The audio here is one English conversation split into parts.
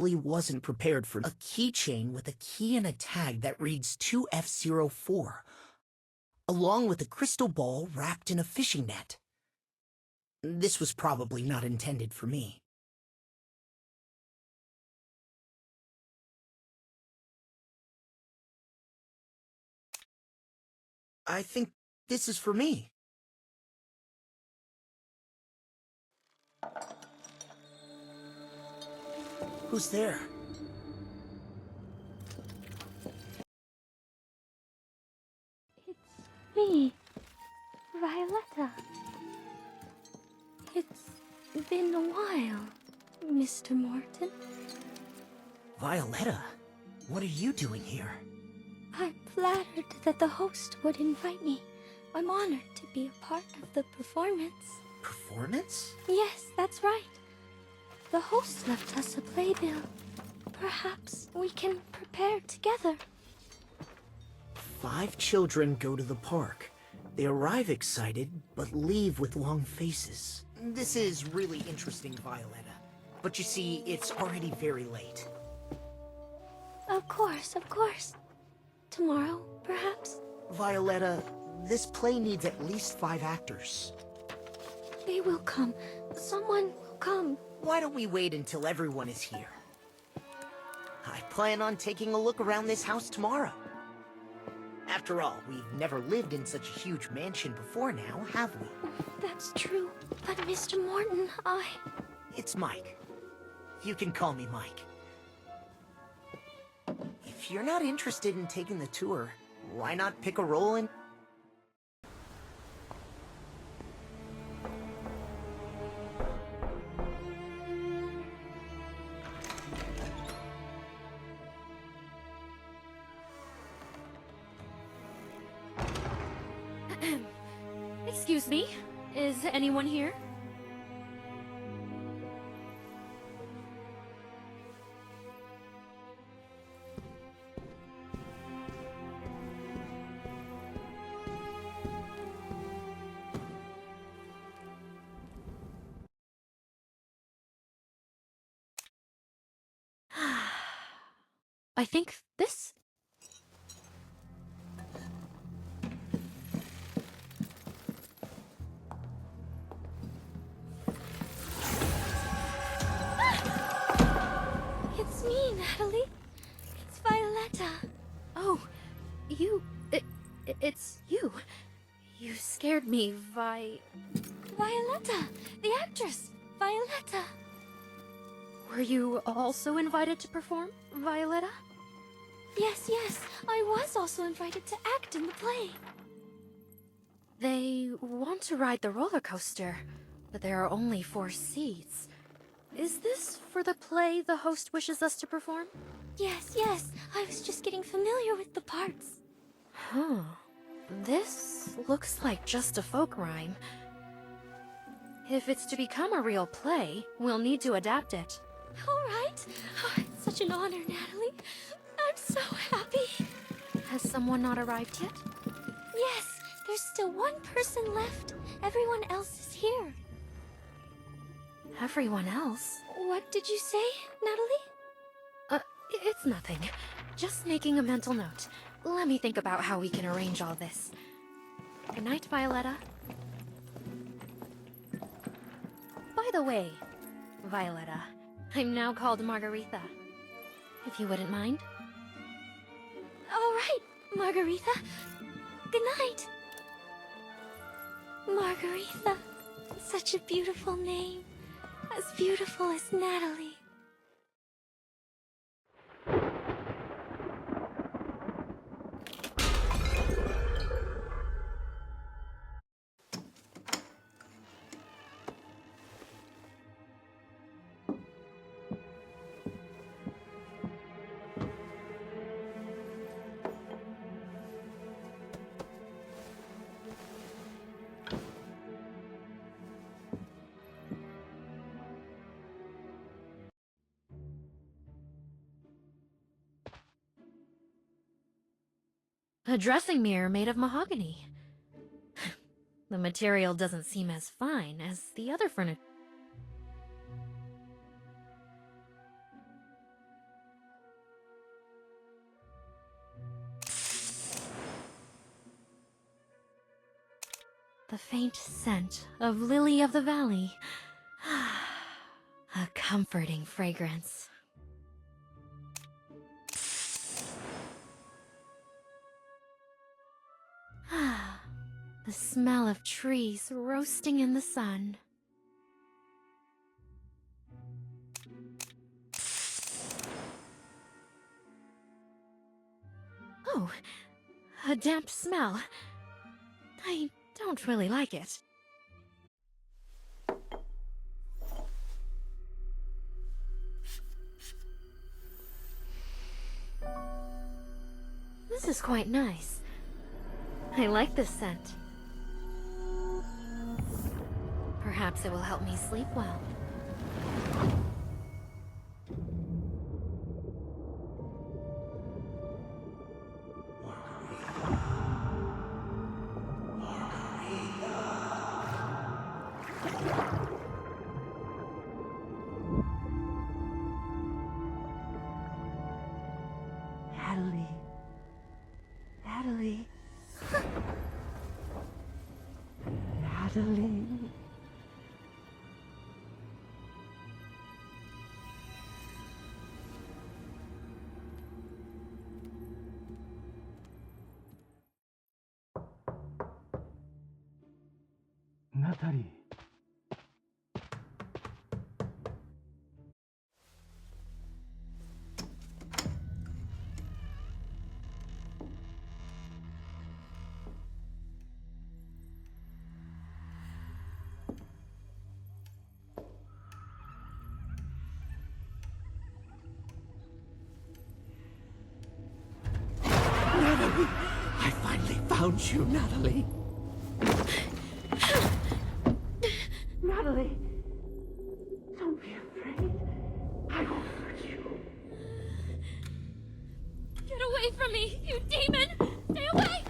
wasn't prepared for a keychain with a key and a tag that reads 2F04, along with a crystal ball wrapped in a fishing net. This was probably not intended for me. I think this is for me. Who's there? It's me, Violetta. It's been a while, Mr. Morton. Violetta, what are you doing here? I'm flattered that the host would invite me. I'm honored to be a part of the performance. Performance? Yes, that's right. The host left us a playbill. Perhaps we can prepare together. 5 children go to the park. They arrive excited, but leave with long faces. This is really interesting, Violetta. But you see, it's already very late. Of course, of course. Tomorrow, perhaps? Violetta, this play needs at least 5 actors. They will come. Someone will come. Why don't we wait until everyone is here? I plan on taking a look around this house tomorrow. After all, we've never lived in such a huge mansion before now, have we? That's true. But Mr. Morton, It's Mike. You can call me Mike. If you're not interested in taking the tour, why not pick a role in... Excuse me, is anyone here? I think this... It's me, Natalie. It's Violetta. Oh, you... it's you. You scared me, Violetta, the actress. Violetta. Were you also invited to perform, Violetta? Yes, I was also invited to act in the play. They want to ride the roller coaster, but there are only 4 seats. Is this for the play the host wishes us to perform? Yes, I was just getting familiar with the parts. Huh. This looks like just a folk rhyme. If it's to become a real play, we'll need to adapt it. All right. Oh, it's such an honor, Natalie. I'm so happy. Has someone not arrived yet? Yes, there's still 1 person left. Everyone else is here. Everyone else? What did you say, Natalie? It's nothing. Just making a mental note. Let me think about how we can arrange all this. Good night, Violetta. By the way, Violetta, I'm now called Margaretha. If you wouldn't mind. All right, Margaretha. Good night. Margaretha. Such a beautiful name. As beautiful as Natalie. A dressing mirror made of mahogany. The material doesn't seem as fine as the other furniture. The faint scent of lily of the valley. A comforting fragrance. The smell of trees roasting in the sun. Oh, a damp smell. I don't really like it. This is quite nice. I like this scent. Perhaps it will help me sleep well. Natalie. Natalie. Natalie. I finally found you, Natalie. Natalie, don't be afraid. I won't hurt you. Get away from me, you demon! Stay away!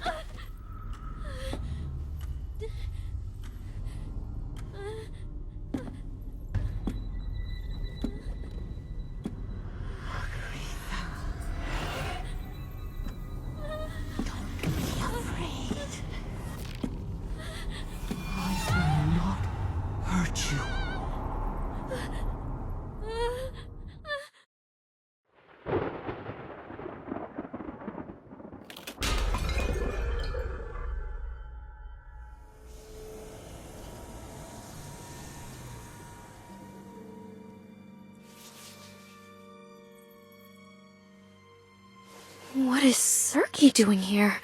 What is Circus doing here?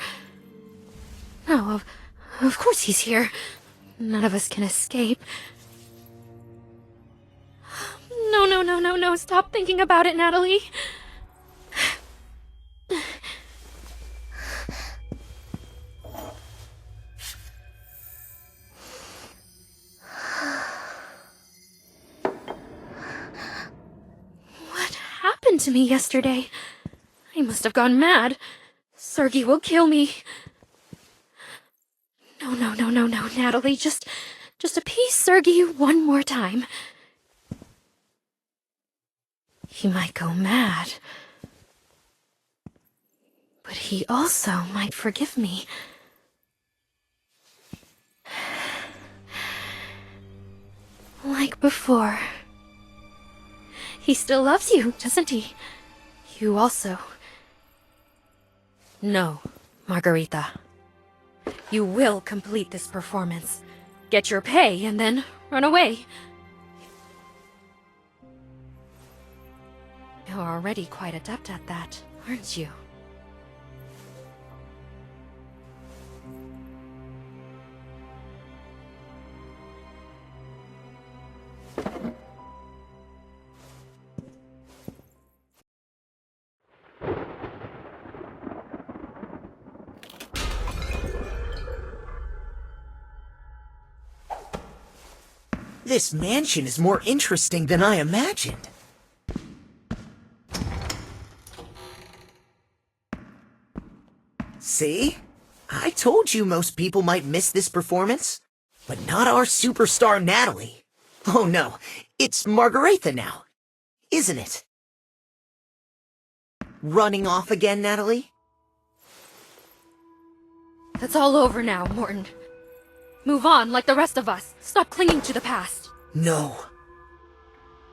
No, of course he's here. None of us can escape. No, stop thinking about it, Natalie. What happened to me yesterday? I must have gone mad. Circus will kill me. No, Natalie. Just appease Circus one more time. He might go mad. But he also might forgive me. Like before. He still loves you, doesn't he? You also. No, Margarita. You will complete this performance. Get your pay and then run away. You're already quite adept at that, aren't you? This mansion is more interesting than I imagined. See? I told you most people might miss this performance. But not our superstar Natalie. Oh no, it's Margarita now, isn't it? Running off again, Natalie? That's all over now, Morton. Move on like the rest of us. Stop clinging to the past. No.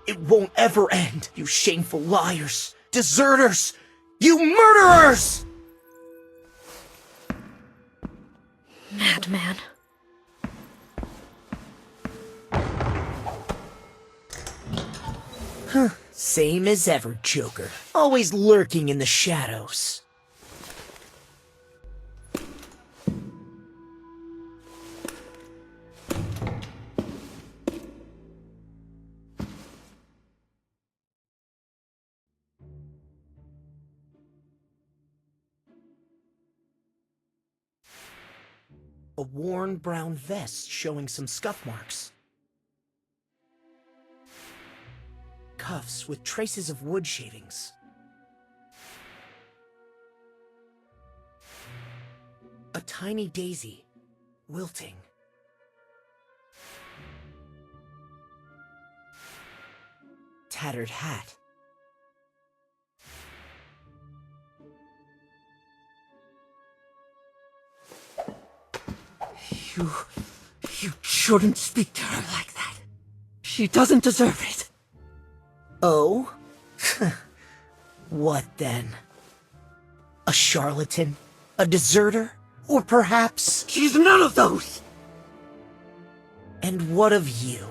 It won't ever end, you shameful liars, deserters, you murderers! Madman. Same as ever, Joker. Always lurking in the shadows. A worn brown vest showing some scuff marks. Cuffs with traces of wood shavings. A tiny daisy, wilting. Tattered hat. You shouldn't speak to her like that. She doesn't deserve it. Oh? What then? A charlatan? A deserter? Or perhaps... She's none of those! And what of you?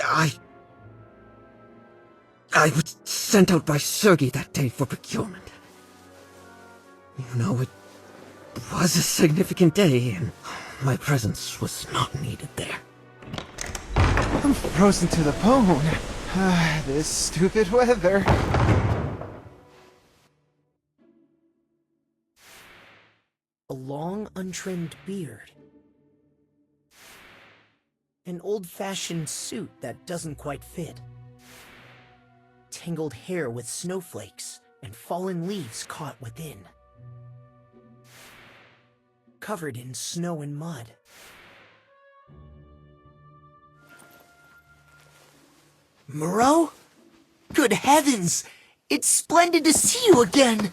I was sent out by Sergei that day for procurement. You know, it was a significant day, and my presence was not needed there. I'm frozen to the bone. This stupid weather. A long, untrimmed beard. An old-fashioned suit that doesn't quite fit. Tangled hair with snowflakes and fallen leaves caught within. Covered in snow and mud. Moreau? Good heavens! It's splendid to see you again!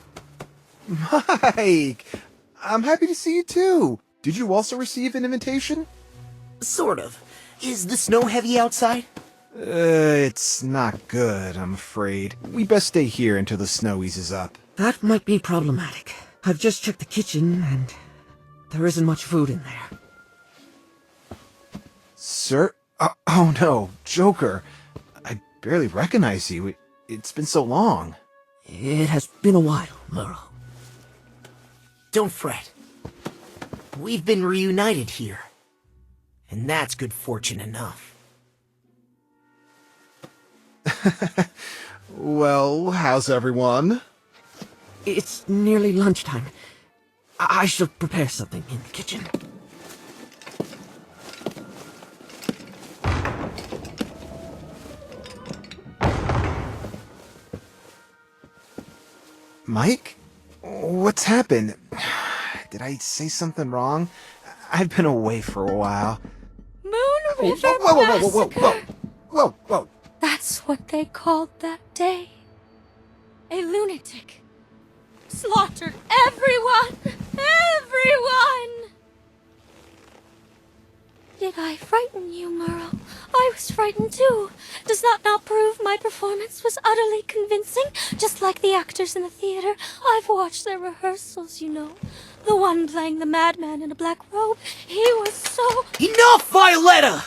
Mike! I'm happy to see you too. Did you also receive an invitation? Sort of. Is the snow heavy outside? It's not good, I'm afraid. We best stay here until the snow eases up. That might be problematic. I've just checked the kitchen, and there isn't much food in there. Sir? Oh no, Joker. I barely recognize you. It's been so long. It has been a while, Moreau. Don't fret. We've been reunited here. And that's good fortune enough. Well, how's everyone? It's nearly lunchtime. I shall prepare something in the kitchen. Mike? What's happened? Did I say something wrong? I've been away for a while. Moon Whoa, River whoa, whoa, whoa, whoa, whoa, Massacre. whoa, whoa, whoa. That's what they called that day. A lunatic. Slaughtered everyone! Everyone! Did I frighten you, Merle? I was frightened too. Does that not prove my performance was utterly convincing? Just like the actors in the theater. I've watched their rehearsals, you know. The one playing the madman in a black robe, he was so... Enough, Violetta!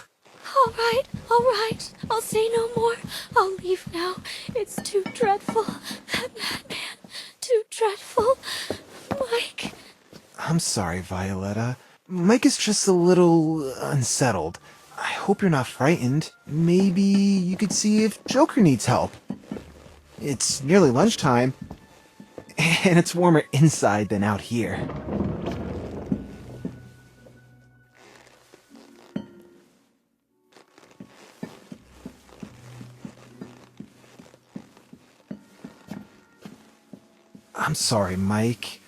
All right. I'll say no more. I'll leave now. It's too dreadful. That madman. Too dreadful. Mike. I'm sorry, Violetta. Mike is just a little unsettled. I hope you're not frightened. Maybe you could see if Joker needs help. It's nearly lunchtime, and it's warmer inside than out here. I'm sorry, Mike.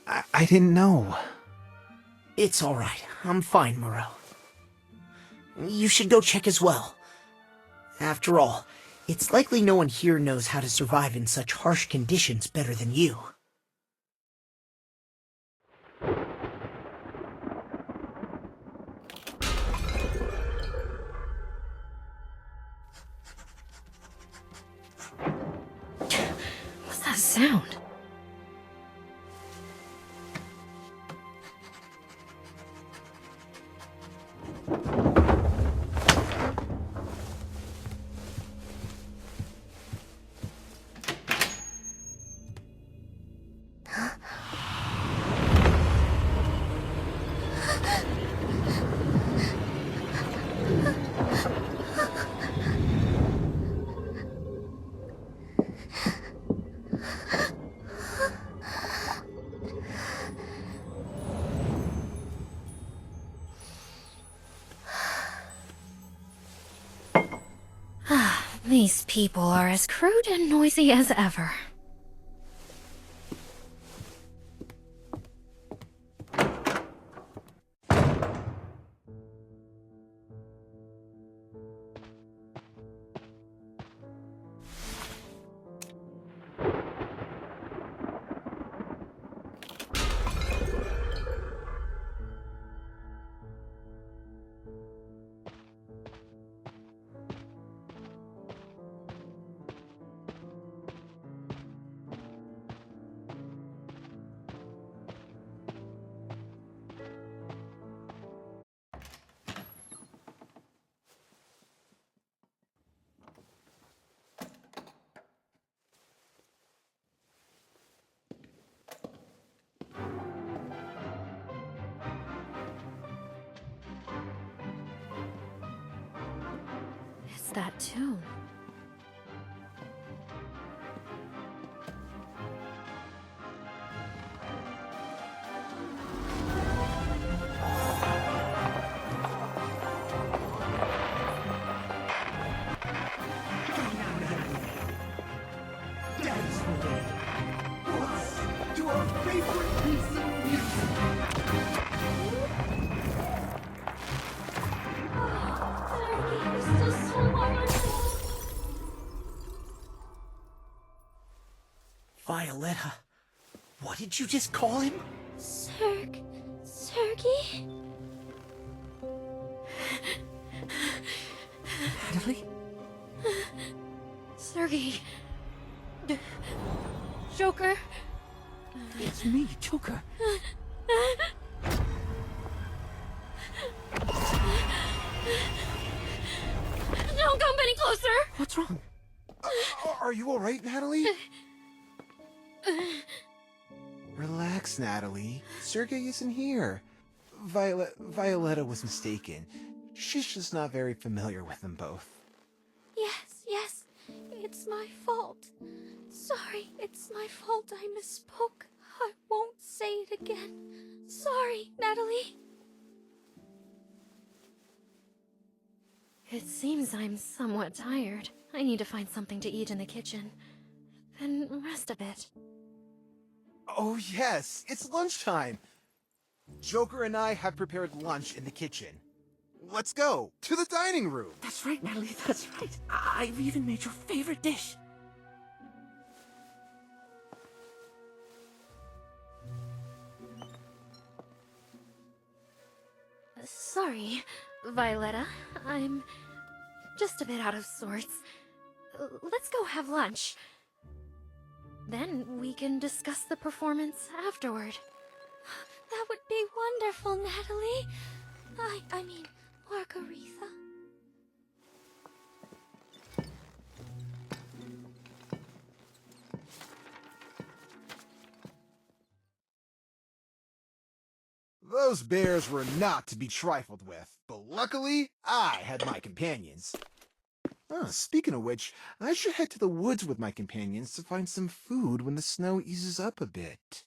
I didn't know. It's all right. I'm fine, Moreau. You should go check as well. After all, it's likely no one here knows how to survive in such harsh conditions better than you. that sound? These people are as crude and noisy as ever. It's that tune. To our favorite piece of music. Violetta, what did you just call him? Sergey? Natalie? Sergey. Joker. It's me, Joker. Don't come any closer! What's wrong? Are you alright, Natalie? Relax, Natalie. Sergey isn't here. Violetta was mistaken. She's just not very familiar with them both. Yes. It's my fault. Sorry, it's my fault. I misspoke. I won't say it again. Sorry, Natalie. It seems I'm somewhat tired. I need to find something to eat in the kitchen. Then rest a bit. Oh yes, it's lunchtime. Joker and I have prepared lunch in the kitchen. Let's go to the dining room. That's right, Natalie, that's right. I've even made your favorite dish. Sorry, Violetta. I'm just a bit out of sorts. Let's go have lunch. Then we can discuss the performance afterward. That would be wonderful, Natalie. I mean, Margaretha. Those bears were not to be trifled with, but luckily, I had my companions. Speaking of which, I should head to the woods with my companions to find some food when the snow eases up a bit.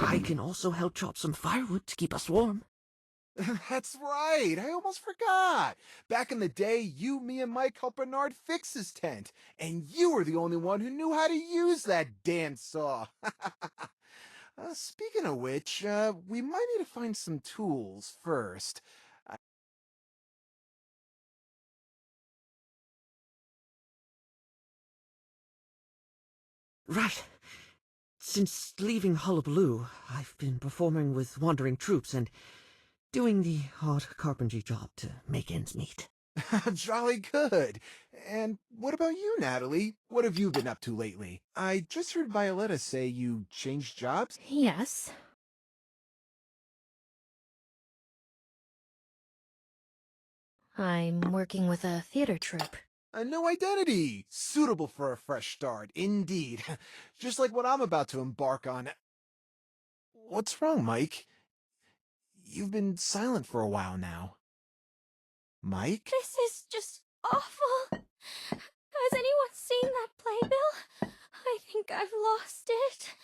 I can also help chop some firewood to keep us warm. That's right, I almost forgot. Back in the day, you, me, and Mike helped Bernard fix his tent, and you were the only one who knew how to use that damn saw. Speaking of which, we might need to find some tools first. Right. Since leaving Hullabaloo, I've been performing with wandering troops and doing the odd carpentry job to make ends meet. Jolly good. And what about you, Natalie? What have you been up to lately? I just heard Violetta say you changed jobs. Yes. I'm working with a theater troupe. A new identity! Suitable for a fresh start, indeed. Just like what I'm about to embark on. What's wrong, Mike? You've been silent for a while now. Mike? This is just awful. Has anyone seen that playbill? I think I've lost it.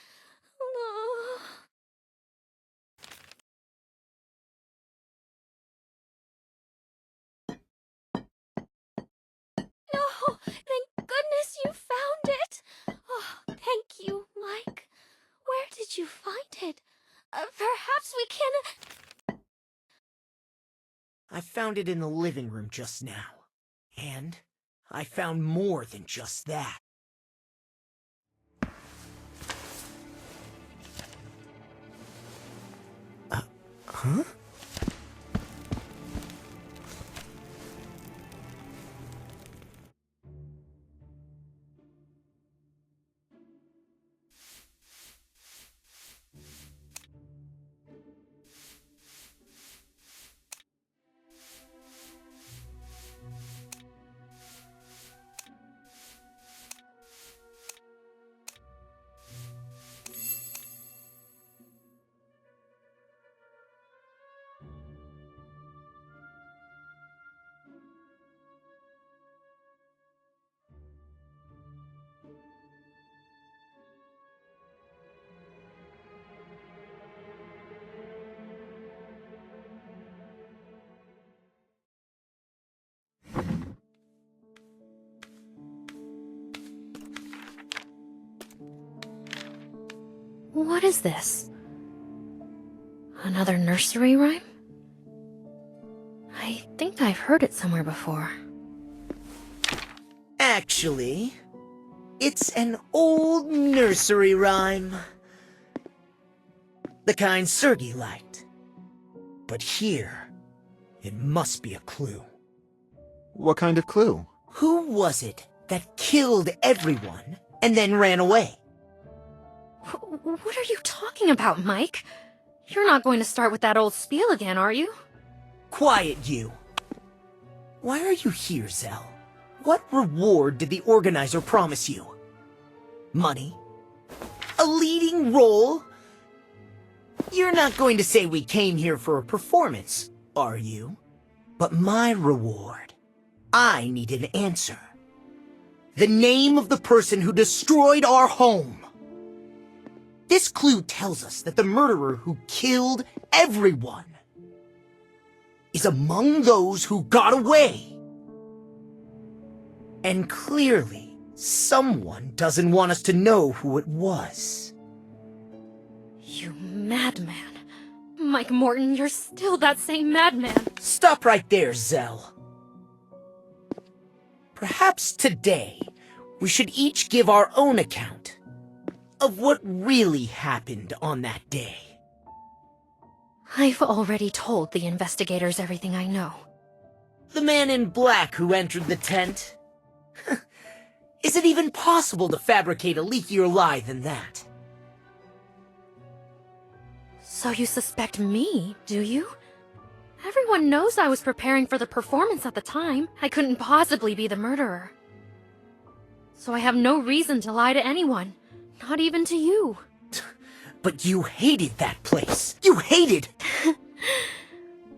Oh. No, thank goodness you found it. Oh, thank you, Mike. Where did you find it? Perhaps we can... I found it in the living room just now. And I found more than just that. Huh? What is this? Another nursery rhyme? I think I've heard it somewhere before. Actually, it's an old nursery rhyme. The kind Sergei liked. But here, it must be a clue. What kind of clue? Who was it that killed everyone and then ran away? What are you talking about, Mike? You're not going to start with that old spiel again, are you? Quiet, you. Why are you here, Zell? What reward did the organizer promise you? Money? A leading role? You're not going to say we came here for a performance, are you? But my reward, I need an answer. The name of the person who destroyed our home. This clue tells us that the murderer who killed everyone is among those who got away. And clearly, someone doesn't want us to know who it was. You madman. Mike Morton, you're still that same madman. Stop right there, Zell. Perhaps today, we should each give our own account of what really happened on that day. I've already told the investigators everything I know. The man in black who entered the tent? Is it even possible to fabricate a leakier lie than that? So you suspect me, do you? Everyone knows I was preparing for the performance at the time. I couldn't possibly be the murderer. So I have no reason to lie to anyone. Not even to you. But you hated that place. You hated...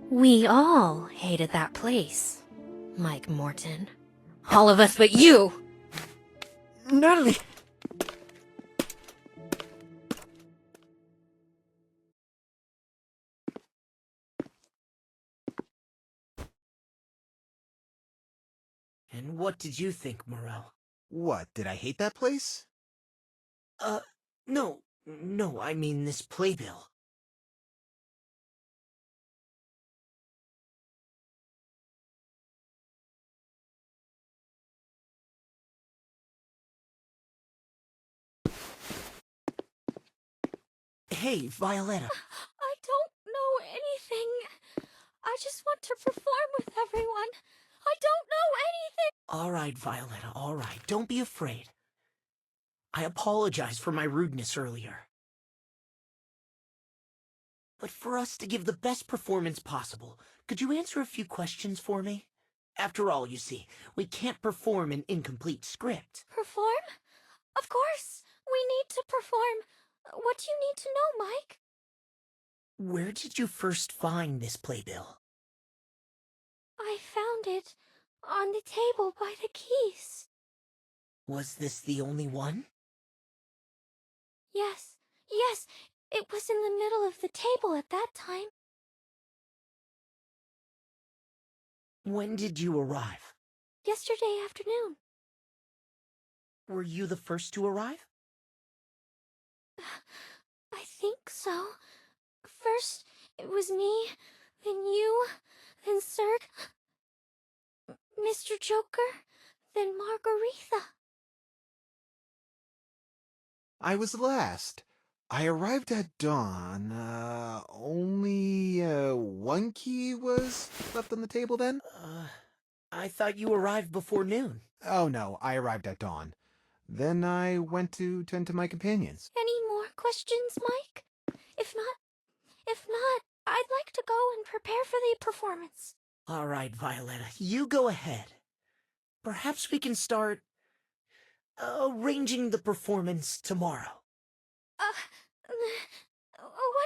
We all hated that place, Mike Morton. All of us but you! Natalie... And what did you think, Morel? What, did I hate that place? No, I mean this playbill. Hey, Violetta. I don't know anything. I just want to perform with everyone. I don't know anything! All right, Violetta, all right. Don't be afraid. I apologize for my rudeness earlier. But for us to give the best performance possible, could you answer a few questions for me? After all, you see, we can't perform an incomplete script. Perform? Of course! We need to perform. What do you need to know, Mike? Where did you first find this playbill? I found it on the table by the keys. Was this the only one? Yes, yes, it was in the middle of the table at that time. When did you arrive? Yesterday afternoon. Were you the first to arrive? I think so. First, it was me, then you, then Cirque, Mr. Joker, then Margaretha. I was last. I arrived at dawn. Only one key was left on the table then? I thought you arrived before noon. Oh no, I arrived at dawn. Then I went to tend to my companions. Any more questions, Mike? If not, I'd like to go and prepare for the performance. All right, Violetta, you go ahead. Perhaps we can start arranging the performance tomorrow.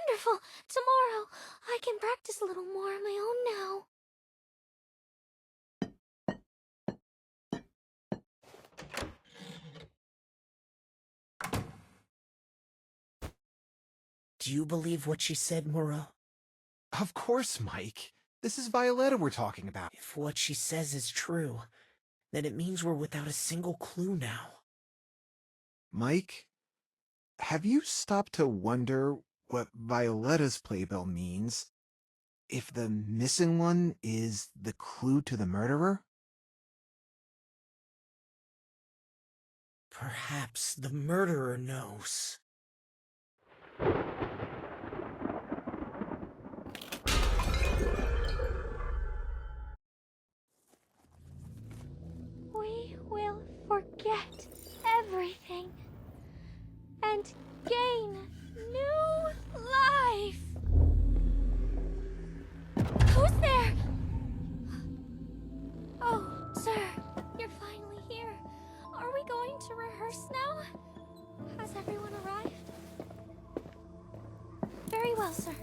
Wonderful. Tomorrow, I can practice a little more on my own now. Do you believe what she said, Moreau? Of course, Mike. This is Violetta we're talking about. If what she says is true, then it means we're without a single clue now. Mike, have you stopped to wonder what Violetta's playbill means? If the missing one is the clue to the murderer? Perhaps the murderer knows. We will forget everything and gain new life. Who's there? Oh, sir, you're finally here. Are we going to rehearse now? Has everyone arrived? Very well, sir.